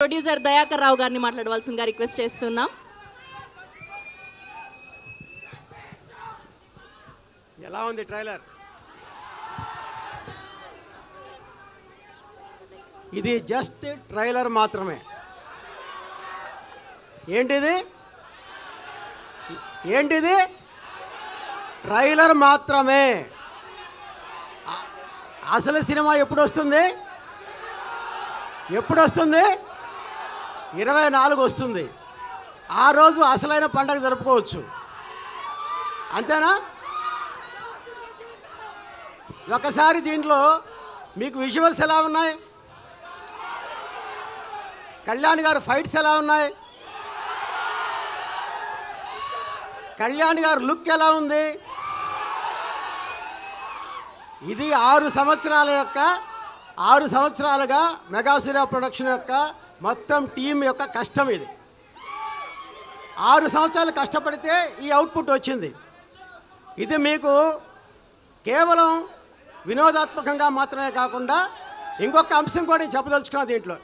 Producer Dayakar Rao గారిని మాట్లాడవలసిందిగా request చేస్తున్నాం. ఎలా ఉంది ట్రైలర్? ఇది జస్ట్ ట్రైలర్ మాత్రమే. ఏంటిది? ట్రైలర్ మాత్రమే. అసలు సినిమా ఎప్పుడు వస్తుంది? 24 వస్తుంది. ఆ రోజు అసలైన పండగ జరుపుకోవచ్చు. అంతేనా? ఒకసారి దీంట్లో మీకు విజువల్స్ ఎలా ఉన్నాయి? కళ్యాణ్ గారు ఫైట్స్ ఎలా ఉన్నాయి? కళ్యాణ్ గారు లుక్ ఎలా ఉంది? ఇది 6 సంవత్సరాలుగా మెగాసూర్య ప్రొడక్షన్ యొక్క మొత్తం టీం యొక్క కష్టం. ఇది 6 సంవత్సరాలు కష్టపడితే ఈ అవుట్పుట్ వచ్చింది. ఇది మీకు కేవలం వినోదాత్మకంగా మాత్రమే కాకుండా ఇంకొక అంశం కూడా నేను చెప్పదలుచుకున్నా. దీంట్లో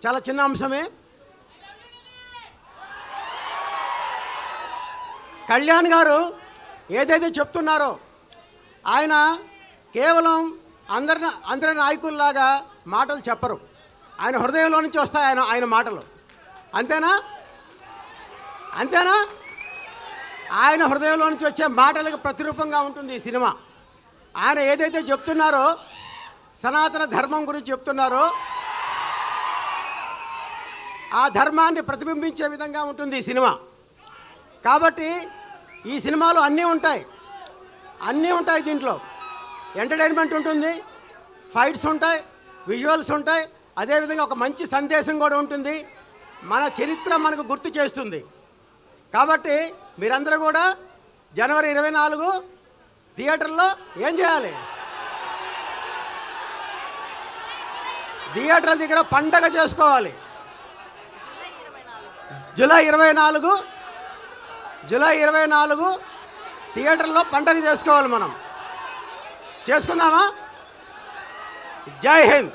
చాలా చిన్న అంశమే. కళ్యాణ్ గారు ఏదైతే చెప్తున్నారో ఆయన కేవలం అందరి నాయకుల్లాగా మాటలు చెప్పరు. ఆయన హృదయంలో నుంచి వస్తాయి ఆయన మాటలు. అంతేనా? ఆయన హృదయంలో నుంచి వచ్చే మాటలకు ప్రతిరూపంగా ఉంటుంది ఈ సినిమా. ఆయన ఏదైతే చెప్తున్నారో సనాతన ధర్మం గురించి చెప్తున్నారో ఆ ధర్మాన్ని ప్రతిబింబించే విధంగా ఉంటుంది ఈ సినిమా. కాబట్టి ఈ సినిమాలో అన్నీ ఉంటాయి. దీంట్లో ఎంటర్టైన్మెంట్ ఉంటుంది, ఫైట్స్ ఉంటాయి, విజువల్స్ ఉంటాయి, అదేవిధంగా ఒక మంచి సందేశం కూడా ఉంటుంది. మన చరిత్ర మనకు గుర్తు చేస్తుంది. కాబట్టి మీరందరూ కూడా జనవరి 24 థియేటర్లో ఏం చేయాలి? థియేటర్ల దగ్గర పండగ చేసుకోవాలి. జూలై 24 థియేటర్లో పండగ చేసుకోవాలి. మనం చేసుకుందామా? జై Hind.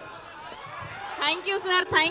Thank you sir. Thank you.